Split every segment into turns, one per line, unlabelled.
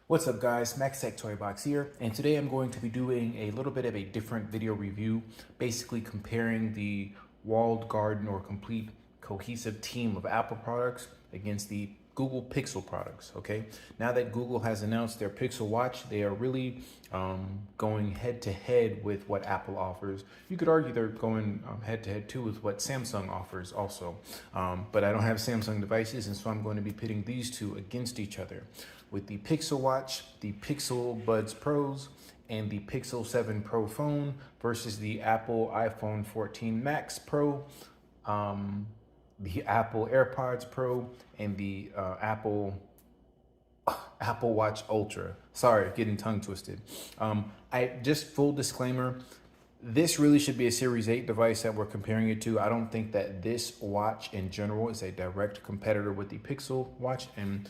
What's up guys, Max Tech Toy Box here, and today I'm going to be doing a little bit of a different video review, basically comparing the walled garden or complete cohesive team of Apple products against the Google Pixel products, okay? Now that Google has announced their Pixel Watch, they are really going head to head with what Apple offers. You could argue they're going head to head too with what Samsung offers also. But I don't have Samsung devices, and so I'm going to be pitting these two against each other with the Pixel Watch, the Pixel Buds Pros, and the Pixel 7 Pro phone versus the Apple iPhone 14 Max Pro, the Apple AirPods Pro, and the Apple Watch Ultra. Sorry, getting tongue twisted. I just full disclaimer, this really should be a Series 8 device that we're comparing it to. I don't think that this watch in general is a direct competitor with the Pixel Watch, and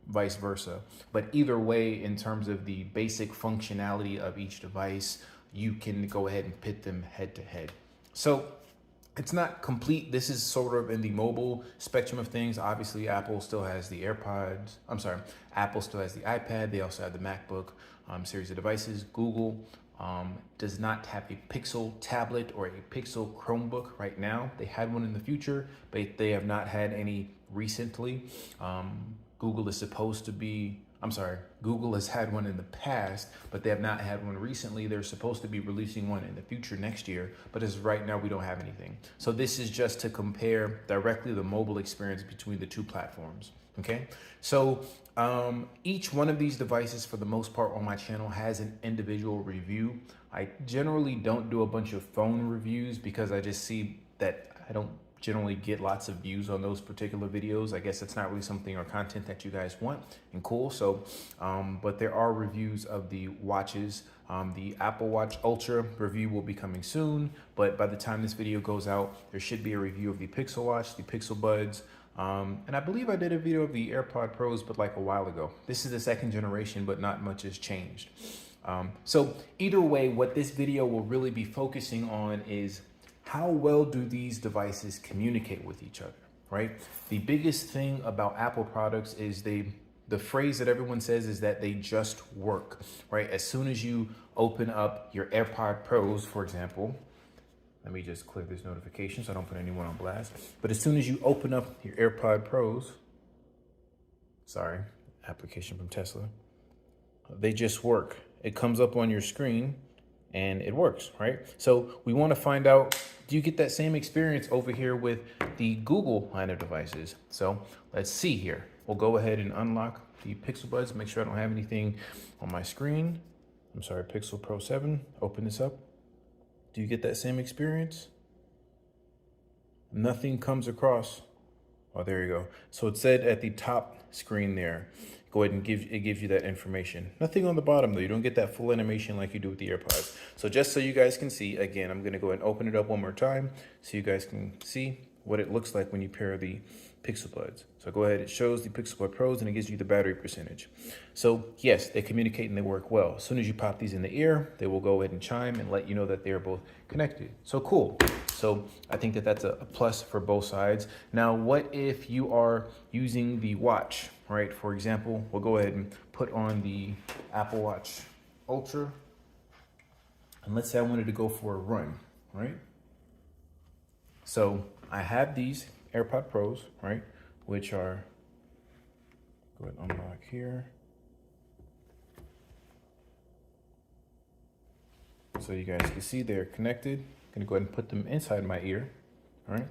vice versa. But either way, in terms of the basic functionality of each device, you can go ahead and pit them head to head. So it's not complete. This is sort of in the mobile spectrum of things. Obviously, Apple still has the AirPods. Apple still has the iPad. They also have the MacBook series of devices. Google does not have a Pixel tablet or a Pixel Chromebook right now. They had one in the future, but they have not had any recently. Google has had one in the past, but they have not had one recently. They're supposed to be releasing one in the future next year, but as of right now, we don't have anything. So this is just to compare directly the mobile experience between the two platforms, okay? So each one of these devices, for the most part on my channel, has an individual review. I generally don't do a bunch of phone reviews because I just see that I don't generally get lots of views on those particular videos. I guess it's not really something or content that you guys want, and cool. So, but there are reviews of the watches. The Apple Watch Ultra review will be coming soon, but by the time this video goes out, there should be a review of the Pixel Watch, the Pixel Buds, and I believe I did a video of the AirPod Pros, but like a while ago. This is the second generation, but not much has changed. So either way, what this video will really be focusing on is how well do these devices communicate with each other, right? The biggest thing about Apple products is the phrase that everyone says is that they just work, right? As soon as you open up your AirPod Pros, for example, let me just clear this notification so I don't put anyone on blast. But as soon as you open up your AirPod Pros, sorry, application from Tesla, they just work. It comes up on your screen and it works, right? So we want to find out, do you get that same experience over here with the Google line of devices? So let's see here. We'll go ahead and unlock the Pixel Buds, make sure I don't have anything on my screen. I'm sorry, Pixel Pro 7, open this up. Do you get that same experience? Nothing comes across. Oh, there you go. So it said at the top screen there, go ahead and it gives you that information. Nothing on the bottom though. You don't get that full animation like you do with the AirPods. So just so you guys can see, again, I'm gonna go ahead and open it up one more time so you guys can see what it looks like when you pair the Pixel Buds. So go ahead, it shows the Pixel Bud Pros and it gives you the battery percentage. So yes, they communicate and they work well. As soon as you pop these in the ear, they will go ahead and chime and let you know that they are both connected. So cool. So I think that that's a plus for both sides. Now, what if you are using the watch, right? For example, we'll go ahead and put on the Apple Watch Ultra. And let's say I wanted to go for a run, right? So I have these AirPod Pros, right? Which are, go ahead and unlock here. So you guys can see they're connected. I'm gonna go ahead and put them inside my ear, all right?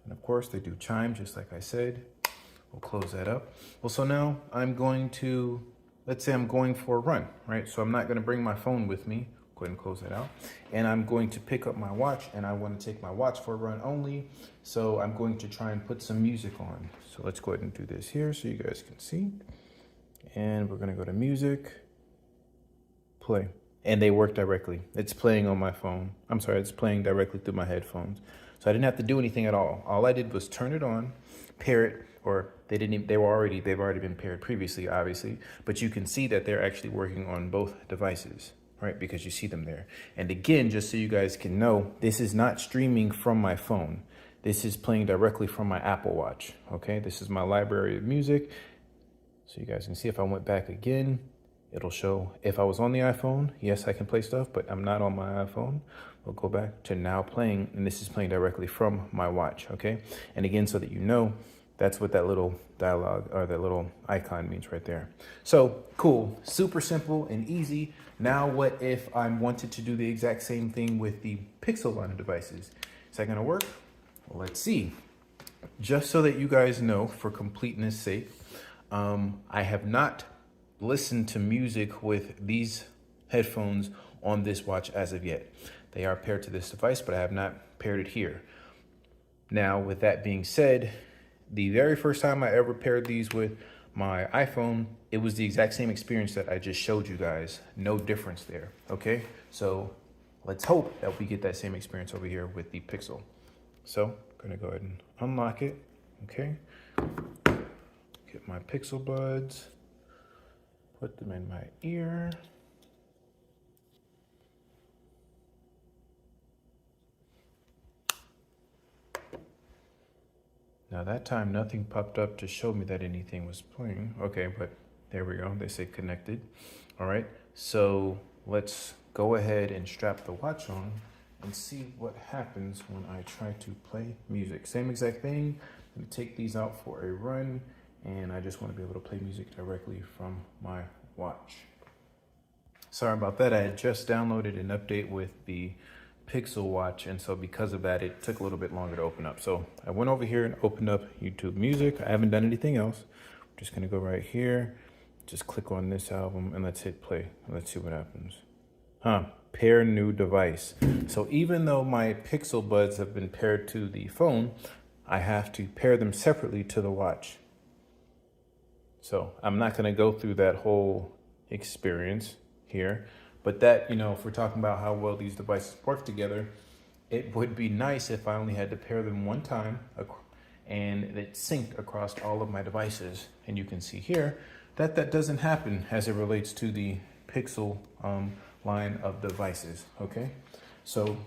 And of course they do chime, just like I said. We'll close that up. Well, so now I'm going to, let's say I'm going for a run, right? So I'm not gonna bring my phone with me. Go ahead and close that out. And I'm going to pick up my watch and I wanna take my watch for a run only. So I'm going to try and put some music on. So let's go ahead and do this here so you guys can see. And we're gonna go to music, play. And they work directly. It's playing on my phone. I'm sorry, it's playing directly through my headphones. So I didn't have to do anything at all. All I did was turn it on, pair it, or they've already been paired previously, obviously, but you can see that they're actually working on both devices, right? Because you see them there. And again, just so you guys can know, this is not streaming from my phone. This is playing directly from my Apple Watch, okay? This is my library of music. So you guys can see if I went back again, it'll show if I was on the iPhone, yes, I can play stuff, but I'm not on my iPhone. We'll go back to now playing, and this is playing directly from my watch, okay? And again, so that you know, that's what that little dialogue or that little icon means right there. So cool, super simple and easy. Now what if I wanted to do the exact same thing with the Pixel line of devices? Is that gonna work? Well, let's see. Just so that you guys know, for completeness sake, I have not listened to music with these headphones on this watch as of yet. They are paired to this device, but I have not paired it here. Now, with that being said, the very first time I ever paired these with my iPhone, it was the exact same experience that I just showed you guys. No difference there, okay? So let's hope that we get that same experience over here with the Pixel. So I'm gonna go ahead and unlock it, okay? Get my Pixel buds, put them in my ear. Now that time nothing popped up to show me that anything was playing. Okay, but there we go, they say connected. All right, so let's go ahead and strap the watch on and see what happens when I try to play music. Same exact thing, I'm gonna take these out for a run, and I just want to be able to play music directly from my watch. Sorry about that. I had just downloaded an update with the Pixel Watch, and so because of that, it took a little bit longer to open up. So I went over here and opened up YouTube Music. I haven't done anything else. I'm just gonna go right here, just click on this album, and let's hit play. Let's see what happens. Pair new device. So even though my Pixel Buds have been paired to the phone, I have to pair them separately to the watch. So I'm not going to go through that whole experience here, but that, you know, if we're talking about how well these devices work together, it would be nice if I only had to pair them one time and it synced across all of my devices. And you can see here that that doesn't happen as it relates to the Pixel line of devices, okay? So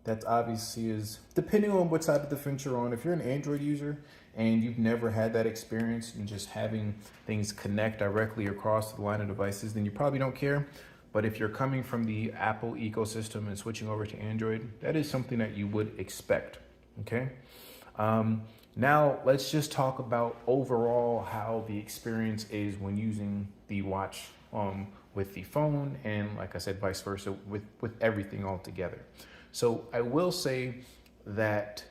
that obviously is depending on what side of the fence you're on. If you're an Android user and you've never had that experience and just having things connect directly across the line of devices, then you probably don't care. But if you're coming from the Apple ecosystem and switching over to Android, that is something that you would expect, okay? Now let's just talk about overall how the experience is when using the watch with the phone, and like I said, vice versa with everything all together. So I will say that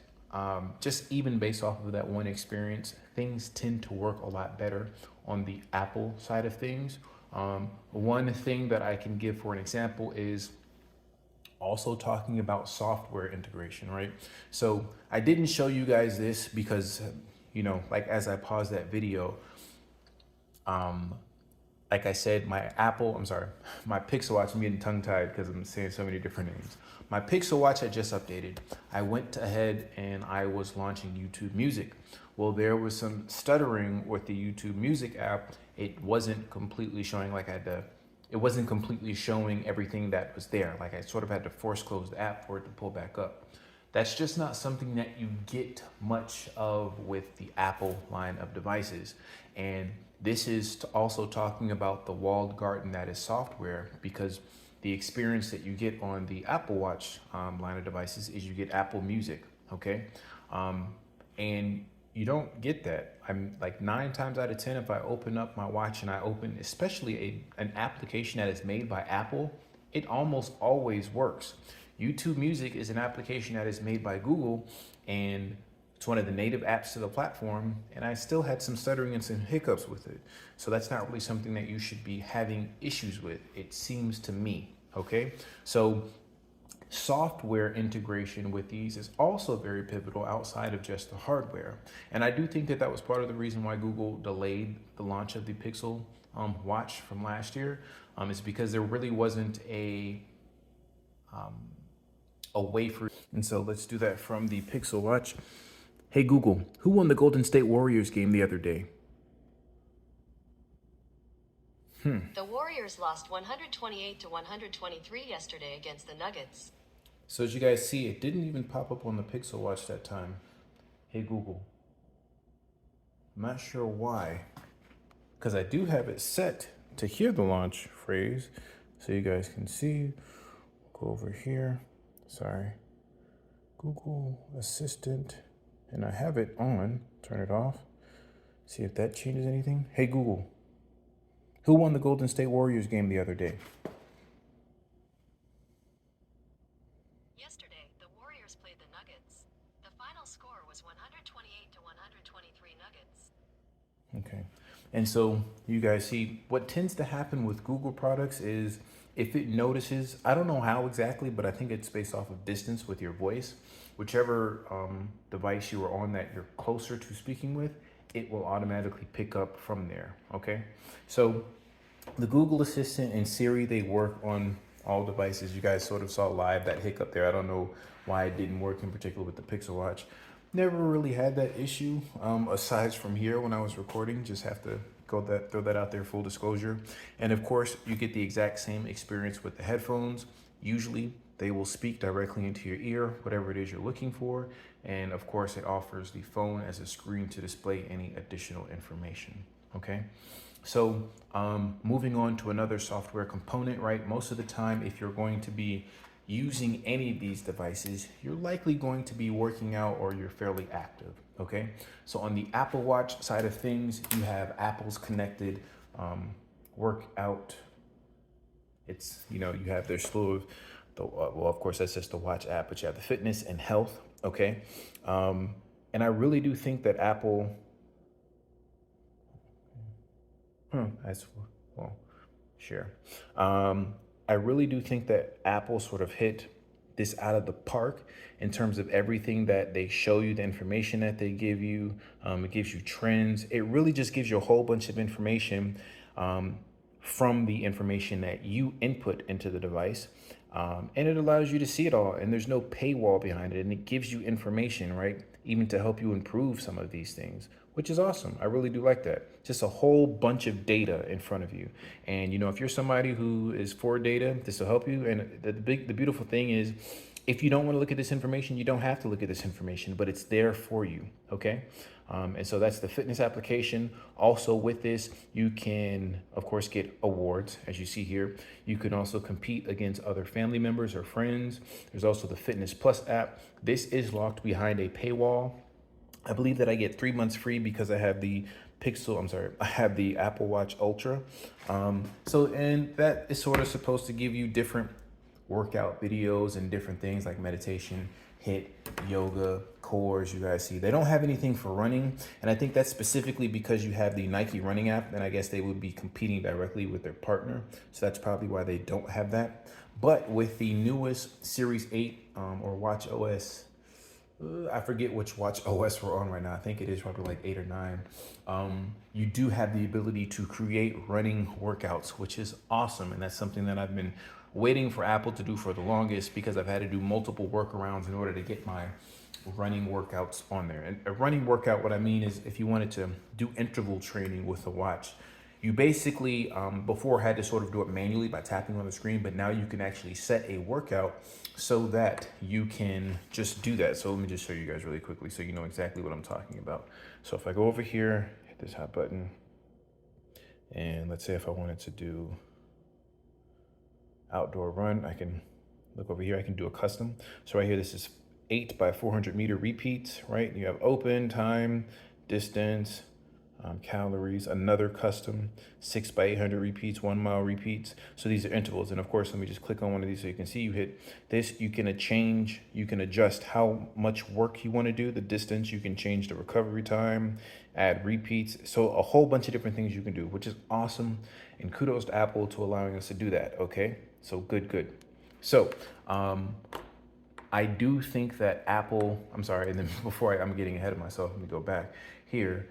just even based off of that one experience, things tend to work a lot better on the Apple side of things. One thing that I can give for an example is also talking about software integration, right? So I didn't show you guys this because, you know, like as I paused that video, like I said, my Pixel Watch, I'm getting tongue tied because I'm saying so many different names. My Pixel Watch had just updated. I went ahead and I was launching YouTube Music. Well, there was some stuttering with the YouTube Music app. It wasn't completely showing it wasn't completely showing everything that was there. Like I sort of had to force close the app for it to pull back up. That's just not something that you get much of with the Apple line of devices. And this is also talking about the walled garden that is software, because the experience that you get on the Apple Watch line of devices is you get Apple Music, okay? And you don't get that. I'm like 9 times out of 10, if I open up my watch and I open especially an application that is made by Apple, it almost always works. YouTube Music is an application that is made by Google, and it's one of the native apps to the platform, and I still had some stuttering and some hiccups with it. So that's not really something that you should be having issues with, it seems to me, okay? So software integration with these is also very pivotal outside of just the hardware. And I do think that that was part of the reason why Google delayed the launch of the Pixel watch from last year, is because there really wasn't a way for, and so let's do that from the Pixel Watch. Hey Google, who won the Golden State Warriors game the other day?
The Warriors lost 128-123 yesterday against the Nuggets.
So as you guys see, it didn't even pop up on the Pixel Watch that time. Hey Google. I'm not sure why. because I do have it set to hear the launch phrase. So you guys can see, go over here, sorry, Google Assistant, and I have it on, turn it off, see if that changes anything. Hey Google, who won the Golden State Warriors game the other day?
Yesterday, the Warriors played the Nuggets. The final score was 128 to 123 Nuggets.
Okay. And so you guys see what tends to happen with Google products is if it notices, I don't know how exactly, but I think it's based off of distance with your voice. Whichever device you are on that you're closer to speaking with, it will automatically pick up from there. Okay. So the Google Assistant and Siri, they work on all devices. You guys sort of saw live that hiccup there. I don't know why it didn't work in particular with the Pixel Watch. Never really had that issue aside from here when I was recording. Just have to throw that out there, full disclosure. And of course, you get the exact same experience with the headphones. Usually they will speak directly into your ear, whatever it is you're looking for. And of course, it offers the phone as a screen to display any additional information. Okay. So moving on to another software component, right? Most of the time, if you're going to be using any of these devices, you're likely going to be working out or you're fairly active, okay? So on the Apple Watch side of things, you have Apple's connected workout. It's, you have their slew of, well, of course, that's just the Watch app, but you have the fitness and health, okay? And I really do think that Apple, that's, well, sure. I really do think that Apple sort of hit this out of the park in terms of everything that they show you, the information that they give you. It gives you trends. It really just gives you a whole bunch of information from the information that you input into the device. And it allows you to see it all, and there's no paywall behind it, and it gives you information, right? Even to help you improve some of these things, which is awesome. I really do like that. Just a whole bunch of data in front of you. And if you're somebody who is for data, this will help you. And the beautiful thing is, if you don't want to look at this information, you don't have to look at this information, but it's there for you, okay? And so that's the fitness application. Also with this, you can, of course, get awards, as you see here. You can also compete against other family members or friends. There's also the Fitness Plus app. This is locked behind a paywall. I believe that I get 3 months free because I have the I have the Apple Watch Ultra. And that is sort of supposed to give you different workout videos and different things like meditation, HIIT, yoga, cores. You guys see they don't have anything for running, and I think that's specifically because you have the Nike running app, and I guess they would be competing directly with their partner, so that's probably why they don't have that. But with the newest Series 8 or Watch OS, I forget which Watch OS we're on right now. I think it is probably like 8 or 9. You do have the ability to create running workouts, which is awesome, and that's something that I've been waiting for Apple to do for the longest because I've had to do multiple workarounds in order to get my running workouts on there. And a running workout, what I mean is if you wanted to do interval training with a watch, you basically before had to sort of do it manually by tapping on the screen, but now you can actually set a workout so that you can just do that. So let me just show you guys really quickly so you know exactly what I'm talking about. So if I go over here, hit this hot button, and let's say if I wanted to do outdoor run, I can look over here, I can do a custom. So right here, this is 8 by 400 meter repeats, right? You have open, time, distance, calories, another custom 6 by 800 repeats, 1 mile repeats. So these are intervals. And of course, let me just click on one of these so you can see you hit this. You can adjust how much work you want to do, the distance, you can change the recovery time, add repeats. So a whole bunch of different things you can do, which is awesome. And kudos to Apple to allowing us to do that. Okay. So good. So, I do think that Apple, I'm sorry, and then before I'm getting ahead of myself, let me go back here.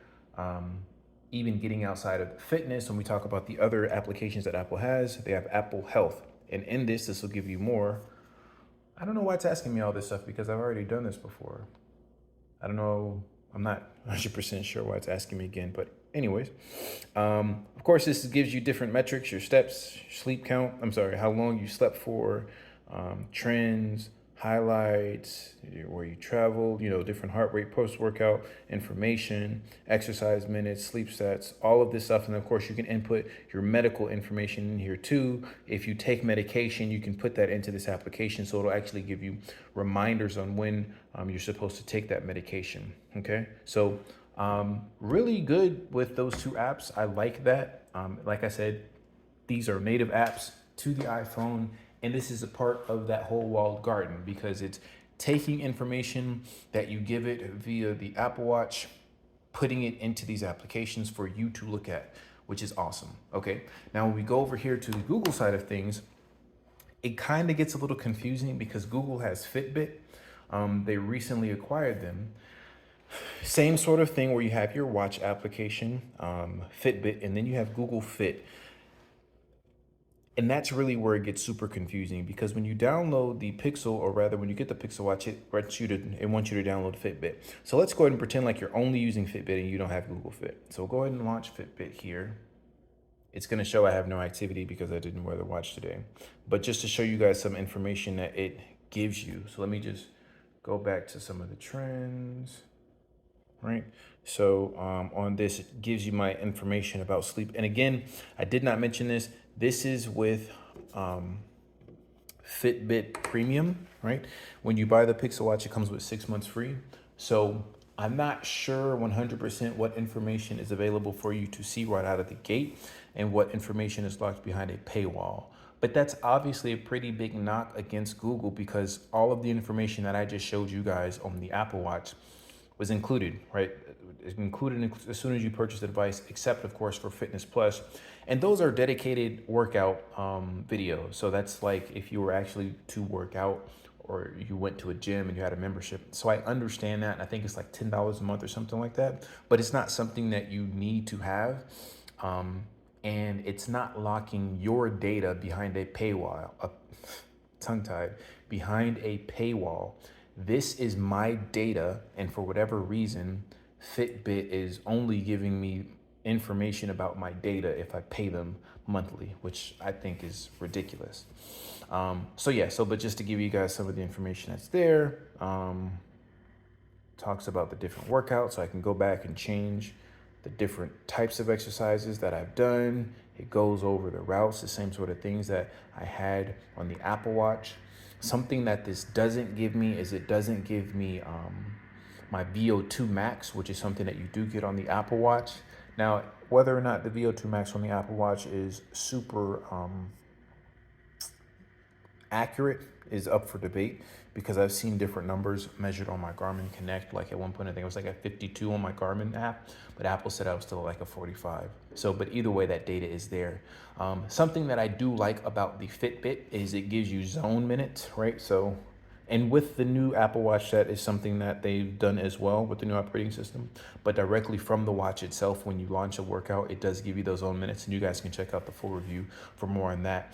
Even getting outside of fitness, when we talk about the other applications that Apple has, they have Apple Health. And in this will give you more. I don't know why it's asking me all this stuff because I've already done this before. I don't know. I'm not 100% sure why it's asking me again, but anyways, of course, this gives you different metrics, your steps, sleep count. I'm sorry, how long you slept for, trends, highlights, where you traveled, different heart rate post-workout information, exercise minutes, sleep stats, all of this stuff. And of course, you can input your medical information in here too. If you take medication, you can put that into this application. So it'll actually give you reminders on when you're supposed to take that medication. Okay. So really good with those two apps. I like that. Like I said, these are native apps to the iPhone, and this is a part of that whole walled garden because it's taking information that you give it via the Apple Watch, putting it into these applications for you to look at, which is awesome. Okay, now when we go over here to the Google side of things, it kind of gets a little confusing because Google has Fitbit. They recently acquired them. Same sort of thing where you have your watch application, Fitbit, and then you have Google Fit. And that's really where it gets super confusing because when you download the Pixel, or rather when you get the Pixel Watch, it wants you to download Fitbit. So let's go ahead and pretend like you're only using Fitbit and you don't have Google Fit. So go ahead and launch Fitbit here. It's going to show I have no activity because I didn't wear the watch today. But just to show you guys some information that it gives you. So let me just go back to some of the trends. Right. So on this, it gives you my information about sleep. And again, I did not mention this. This is with Fitbit Premium, right? When you buy the Pixel Watch, it comes with 6 months free. So I'm not sure 100% what information is available for you to see right out of the gate and what information is locked behind a paywall. But that's obviously a pretty big knock against Google because all of the information that I just showed you guys on the Apple Watch was included, right? It's included as soon as you purchase the device, except of course for Fitness Plus. And those are dedicated workout videos. So that's like if you were actually to work out or you went to a gym and you had a membership. So I understand that. And I think it's like $10 a month or something like that, but it's not something that you need to have. And it's not locking your data behind a paywall, tongue-tied, behind a paywall. This is my data, and for whatever reason, Fitbit is only giving me information about my data if I pay them monthly, which I think is ridiculous. But just to give you guys some of the information that's there, talks about the different workouts, so I can go back and change the different types of exercises that I've done. It goes over the routes, the same sort of things that I had on the Apple Watch. Something that this doesn't give me is it doesn't give me my VO2 max, which is something that you do get on the Apple Watch. Now, whether or not the VO2 max on the Apple Watch is super accurate is up for debate because I've seen different numbers measured on my Garmin Connect. Like at one point, I think it was like a 52 on my Garmin app, but Apple said I was still like a 45. So, but either way, that data is there. Something that I do like about the Fitbit is it gives you zone minutes, right? So, and with the new Apple Watch, that is something that they've done as well with the new operating system. But directly from the watch itself, when you launch a workout, it does give you those zone minutes. And you guys can check out the full review for more on that.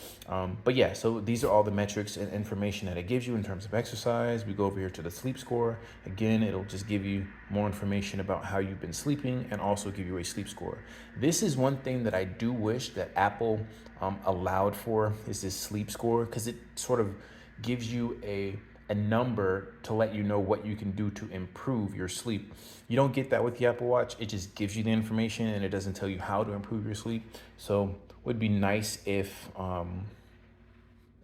So these are all the metrics and information that it gives you in terms of exercise. We go over here to the sleep score. Again, it'll just give you more information about how you've been sleeping and also give you a sleep score. This is one thing that I do wish that Apple allowed for is this sleep score, because it sort of gives you a number to let you know what you can do to improve your sleep. You don't get that with the Apple Watch. It just gives you the information and it doesn't tell you how to improve your sleep. So it would be nice if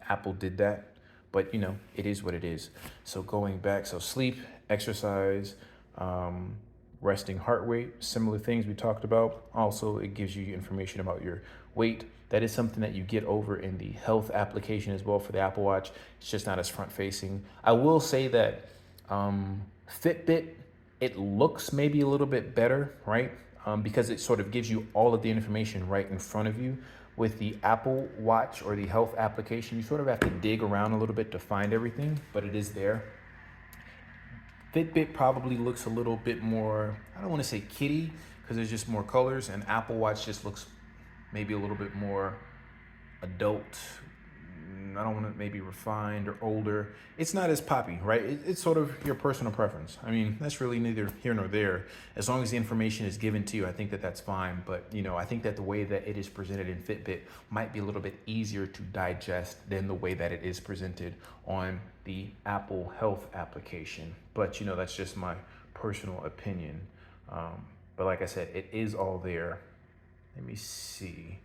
Apple did that, but it is what it is. So going back, so sleep, exercise, resting heart rate, similar things we talked about. Also, it gives you information about your weight. That is something that you get over in the health application as well for the Apple Watch. It's just not as front facing. I will say that Fitbit, it looks maybe a little bit better, right? Because it sort of gives you all of the information right in front of you. With the Apple Watch or the health application, you sort of have to dig around a little bit to find everything, but it is there. Fitbit probably looks a little bit more, I don't want to say kiddie, because there's just more colors, and Apple Watch just looks maybe a little bit more adult, I don't want to maybe refined or older. It's not as poppy, right? It's sort of your personal preference. I mean, that's really neither here nor there. As long as the information is given to you, I think that that's fine. But, I think that the way that it is presented in Fitbit might be a little bit easier to digest than the way that it is presented on the Apple Health application. But, that's just my personal opinion. But like I said, it is all there. Let me see.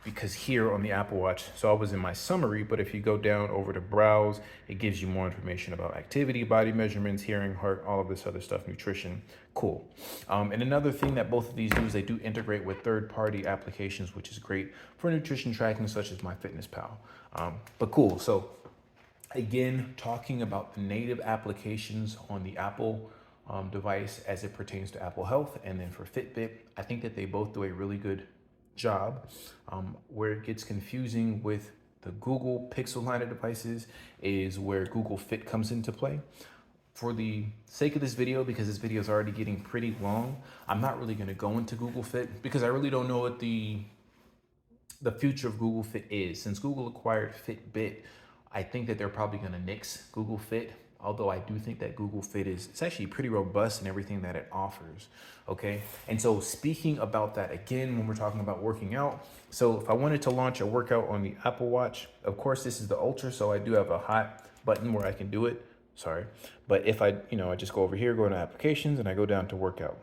Because here on the Apple Watch, so I was in my summary, but if you go down over to browse, it gives you more information about activity, body measurements, hearing, heart, all of this other stuff, nutrition. Cool. And another thing that both of these do is they do integrate with third-party applications, which is great for nutrition tracking, such as MyFitnessPal. But cool. So again, talking about the native applications on the Apple device as it pertains to Apple Health, and then for Fitbit, I think that they both do a really good job. Where it gets confusing with the Google Pixel line of devices is where Google Fit comes into play. For the sake of this video, because this video is already getting pretty long, I'm not really going to go into Google Fit because I really don't know what the future of Google Fit is. Since Google acquired Fitbit, I think that they're probably going to nix Google Fit. Although I do think that Google Fit it's actually pretty robust in everything that it offers, okay? And so speaking about that again, when we're talking about working out, so if I wanted to launch a workout on the Apple Watch, of course, this is the Ultra, so I do have a hot button where I can do it, sorry. But if I just go over here, go into applications, and I go down to workout,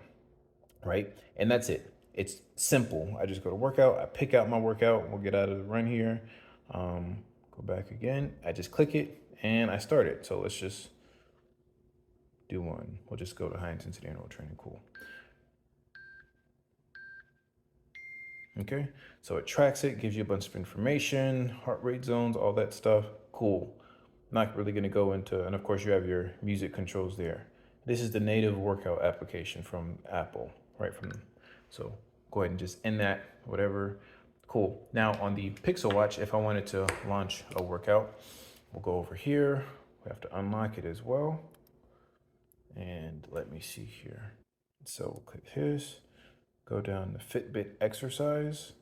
right? And that's it. It's simple. I just go to workout, I pick out my workout, we'll get out of the run here, go back again, I just click it, and I start it. So let's just do one. We'll just go to high intensity interval training. Cool. Okay. So it tracks it, gives you a bunch of information, heart rate zones, all that stuff. Cool. Not really going to go into, and of course you have your music controls there. This is the native workout application from Apple, right? So go ahead and just end that, whatever. Cool. Now on the Pixel Watch, if I wanted to launch a workout, we'll go over here. We have to unlock it as well. And let me see here. So we'll click this, go down to Fitbit exercise,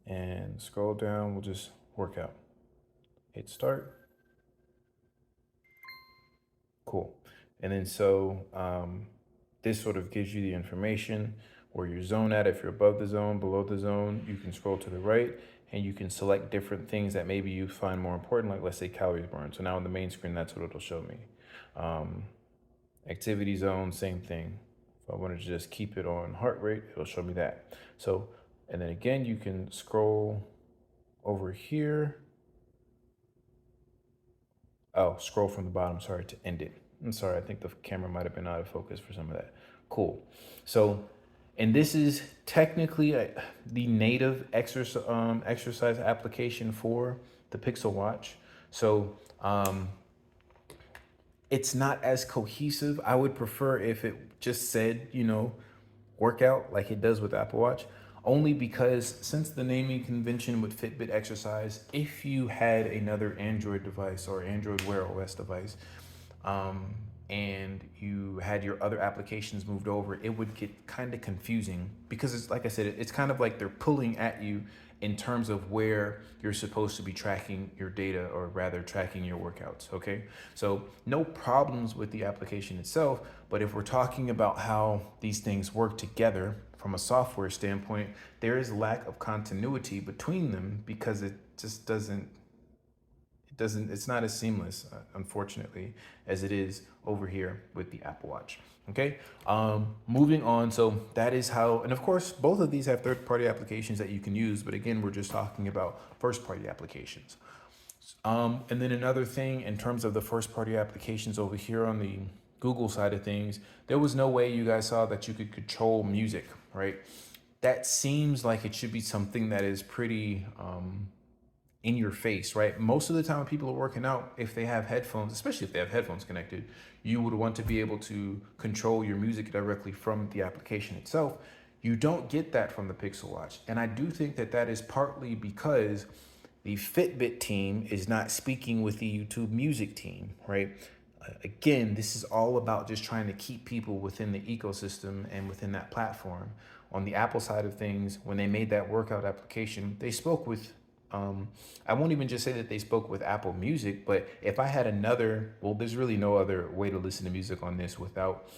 and scroll down. We'll just work out. Hit start. Cool. And then so this sort of gives you the information where your zone at. If you're above the zone, below the zone, you can scroll to the right and you can select different things that maybe you find more important, like let's say calories burned. So now on the main screen, that's what it'll show me. Activity zone, same thing. If I wanted to just keep it on heart rate, it'll show me that. So, and then again, you can scroll over here. Oh, scroll from the bottom, sorry, to end it. I'm sorry, I think the camera might have been out of focus for some of that. Cool. So, and this is technically the native exercise application for the Pixel Watch. So it's not as cohesive. I would prefer if it just said, workout like it does with Apple Watch, only because since the naming convention with Fitbit exercise, if you had another Android device or Android Wear OS device, and you had your other applications moved over, it would get kind of confusing because it's like I said, it's kind of like they're pulling at you in terms of where you're supposed to be tracking your data, or rather tracking your workouts, okay? So no problems with the application itself, but if we're talking about how these things work together from a software standpoint, there is lack of continuity between them because it just it's not as seamless, unfortunately, as it is over here with the Apple Watch. Okay, moving on. So that is how, and of course, both of these have third-party applications that you can use. But again, we're just talking about first-party applications. And then another thing in terms of the first-party applications over here on the Google side of things, there was no way you guys saw that you could control music, right? That seems like it should be something that is pretty in your face, right? Most of the time when people are working out, if they have headphones, especially if they have headphones connected, you would want to be able to control your music directly from the application itself. You don't get that from the Pixel Watch. And I do think that that is partly because the Fitbit team is not speaking with the YouTube Music team, right? Again, this is all about just trying to keep people within the ecosystem and within that platform. On the Apple side of things, when they made that workout application, they spoke with I won't even just say that they spoke with Apple Music, but if I had another, well, there's really no other way to listen to music on this without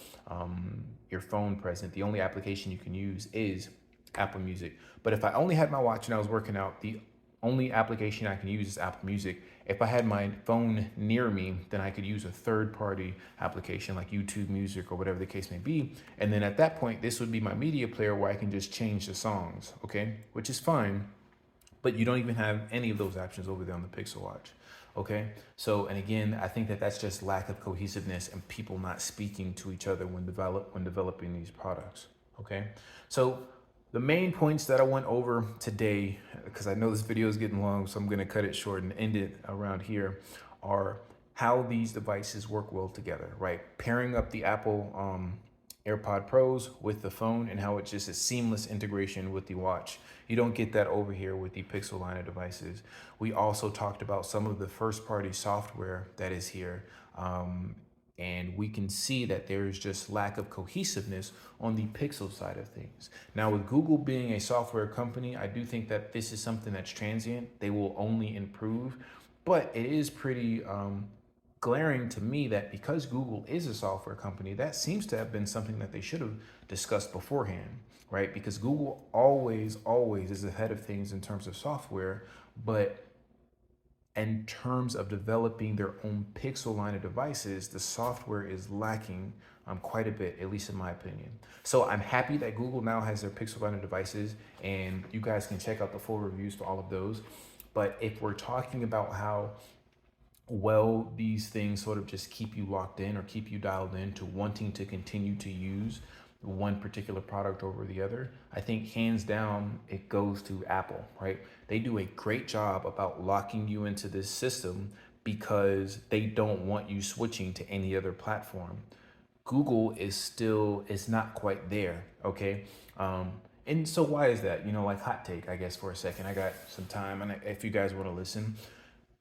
your phone present. The only application you can use is Apple Music. But if I only had my watch and I was working out, the only application I can use is Apple Music. If I had my phone near me, then I could use a third party application like YouTube Music or whatever the case may be. And then at that point, this would be my media player where I can just change the songs, okay? Which is fine, but you don't even have any of those options over there on the Pixel Watch. Okay, so and again, I think that that's just lack of cohesiveness and people not speaking to each other when developing these products. Okay, so the main points that I went over today, because I know this video is getting long, so I'm going to cut it short and end it around here, are how these devices work well together. Right, pairing up the Apple AirPod Pros with the phone and how it's just a seamless integration with the watch. You don't get that over here with the Pixel line of devices. We also talked about some of the first party software that is here. And we can see that there is just lack of cohesiveness on the Pixel side of things. Now with Google being a software company, I do think that this is something that's transient. They will only improve, but it is pretty glaring to me that because Google is a software company, that seems to have been something that they should have discussed beforehand, right? Because Google always is ahead of things in terms of software, but in terms of developing their own Pixel line of devices, the software is lacking quite a bit, at least in my opinion. So I'm happy that Google now has their Pixel line of devices, and you guys can check out the full reviews for all of those. But if we're talking about how well these things sort of just keep you locked in or keep you dialed in to wanting to continue to use one particular product over the other, I think hands down it goes to Apple, right? They do a great job about locking you into this system because they don't want you switching to any other platform. Google is not quite there, okay? And so why is that? You know, like hot take, I guess, for a second. I got some time, and if you guys want to listen.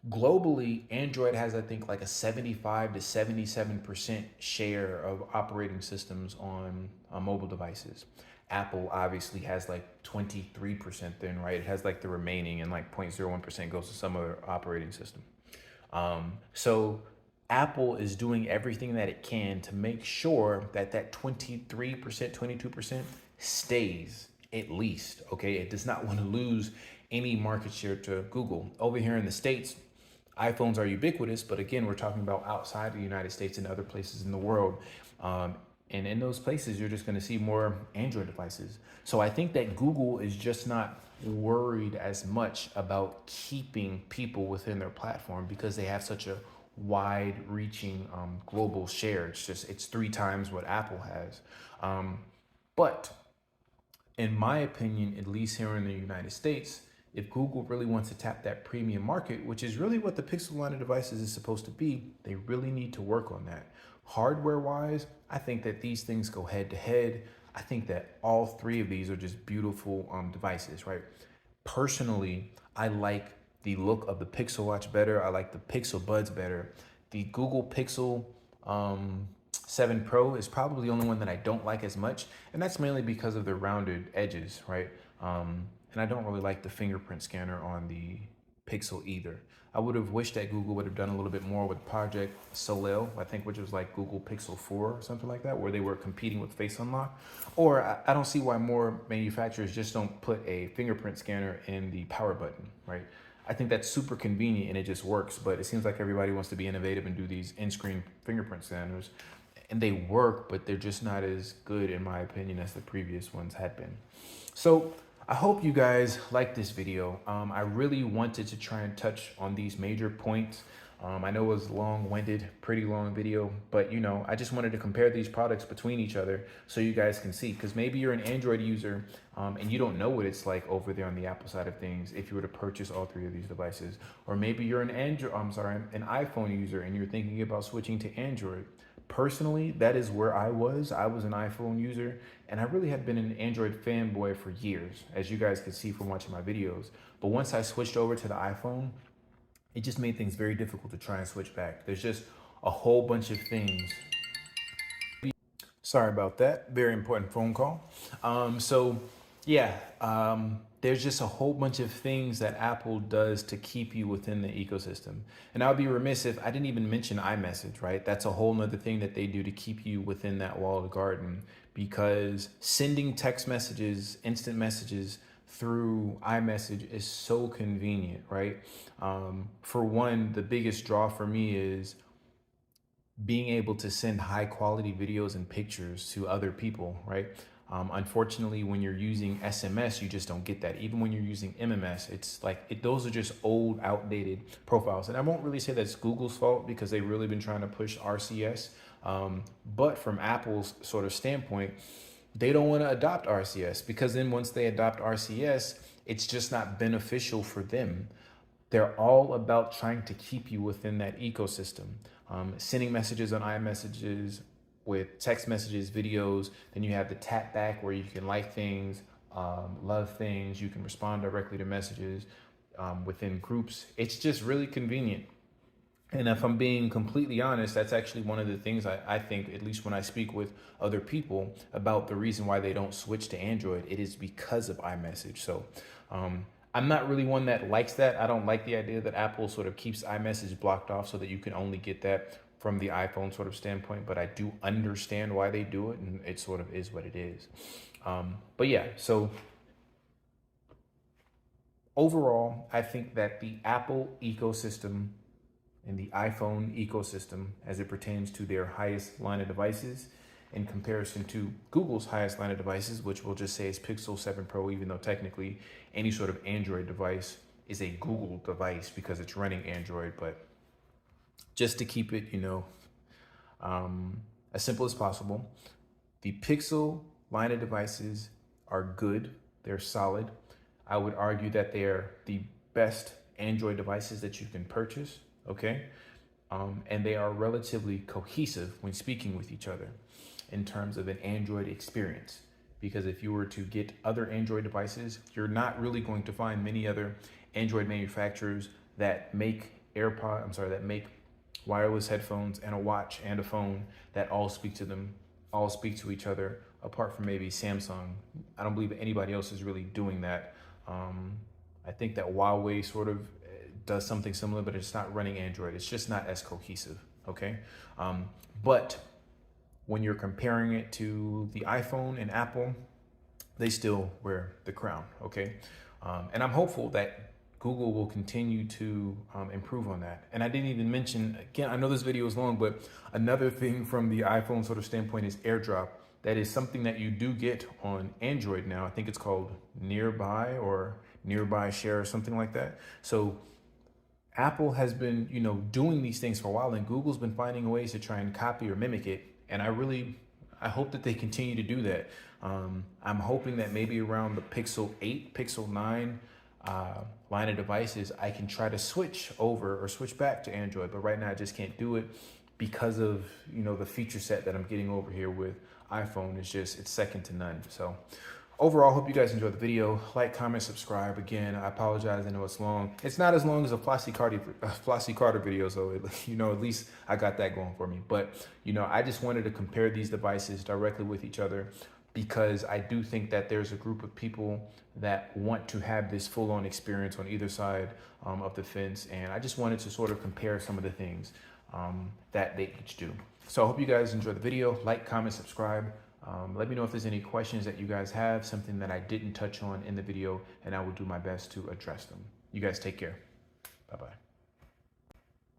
Globally, Android has, I think, like a 75 to 77% share of operating systems on mobile devices. Apple obviously has like 23% then, right? It has like the remaining, and like 0.01% goes to some other operating system. So Apple is doing everything that it can to make sure that that 23%, 22% stays at least, okay? It does not want to lose any market share to Google. Over here in the States, iPhones are ubiquitous, but again, we're talking about outside the United States and other places in the world. And in those places, you're just going to see more Android devices. So I think that Google is just not worried as much about keeping people within their platform because they have such a wide reaching global share. It's 3 times what Apple has. But in my opinion, at least here in the United States, if Google really wants to tap that premium market, which is really what the Pixel line of devices is supposed to be, they really need to work on that. Hardware wise, I think that these things go head to head. I think that all 3 of these are just beautiful devices, right? Personally, I like the look of the Pixel Watch better. I like the Pixel Buds better. The Google Pixel 7 Pro is probably the only one that I don't like as much, and that's mainly because of the rounded edges, right? And I don't really like the fingerprint scanner on the Pixel either. I would have wished that Google would have done a little bit more with Project Soleil, I think, which was like Google Pixel 4 or something like that, where they were competing with Face Unlock. Or I don't see why more manufacturers just don't put a fingerprint scanner in the power button, right? I think that's super convenient and it just works, but it seems like everybody wants to be innovative and do these in-screen fingerprint scanners. And they work, but they're just not as good, in my opinion, as the previous ones had been. So I hope you guys like this video. I really wanted to try and touch on these major points. I know it was long-winded, pretty long video, but you know, I just wanted to compare these products between each other so you guys can see, because maybe you're an Android user and you don't know what it's like over there on the Apple side of things if you were to purchase all 3 of these devices. Or maybe you're an an iPhone user and you're thinking about switching to Android. Personally, that is where I was. I was an iPhone user, and I really had been an Android fanboy for years, as you guys could see from watching my videos. But once I switched over to the iPhone, it just made things very difficult to try and switch back. There's just a whole bunch of things. Sorry about that. Very important phone call. So yeah, there's just a whole bunch of things that Apple does to keep you within the ecosystem. And I'll be remiss if I didn't even mention iMessage, right? That's a whole nother thing that they do to keep you within that walled garden, because sending text messages, instant messages through iMessage is so convenient, right? For one, the biggest draw for me is being able to send high quality videos and pictures to other people, right? Unfortunately, when you're using SMS, you just don't get that. Even when you're using MMS, it's like those are just old, outdated profiles. And I won't really say that's Google's fault, because they've really been trying to push RCS. But from Apple's sort of standpoint, they don't want to adopt RCS, because then once they adopt RCS, it's just not beneficial for them. They're all about trying to keep you within that ecosystem. Sending messages on iMessages with text messages, videos, then you have the tap back where you can like things, love things, you can respond directly to messages within groups. It's just really convenient. And if I'm being completely honest, that's actually one of the things I think, at least when I speak with other people about the reason why they don't switch to Android, it is because of iMessage. So I'm not really one that likes that. I don't like the idea that Apple sort of keeps iMessage blocked off so that you can only get that from the iPhone sort of standpoint, but I do understand why they do it, and it sort of is what it is. But yeah, so overall, I think that the Apple ecosystem and the iPhone ecosystem, as it pertains to their highest line of devices, in comparison to Google's highest line of devices, which we'll just say is Pixel 7 Pro, even though technically any sort of Android device is a Google device because it's running Android. But just to keep it, as simple as possible, the Pixel line of devices are good. They're solid. I would argue that they're the best Android devices that you can purchase. Okay. And they are relatively cohesive when speaking with each other in terms of an Android experience. Because if you were to get other Android devices, you're not really going to find many other Android manufacturers that make that make wireless headphones and a watch and a phone that all speak to each other, apart from maybe Samsung. I don't believe anybody else is really doing that. I think that Huawei sort of does something similar, but it's not running Android. It's just not as cohesive, okay? But when you're comparing it to the iPhone and Apple, they still wear the crown, okay? And I'm hopeful that Google will continue to improve on that. And I didn't even mention, again, I know this video is long, but another thing from the iPhone sort of standpoint is AirDrop. That is something that you do get on Android now. I think it's called Nearby or Nearby Share or something like that. So Apple has been, doing these things for a while, and Google's been finding ways to try and copy or mimic it. And I hope that they continue to do that. I'm hoping that maybe around the Pixel 8, Pixel 9 line of devices, I can try to switch back to Android. But right now I just can't do it because of, the feature set that I'm getting over here with iPhone it's second to none. So overall, hope you guys enjoyed the video. Like, comment, subscribe. Again, I apologize. I know it's long. It's not as long as a Flossie Carter video, so at least I got that going for me. But I just wanted to compare these devices directly with each other, because I do think that there's a group of people that want to have this full-on experience on either side of the fence, and I just wanted to sort of compare some of the things that they each do. So I hope you guys enjoyed the video. Like, comment, subscribe. Let me know if there's any questions that you guys have, something that I didn't touch on in the video, and I will do my best to address them. You guys take care. Bye-bye.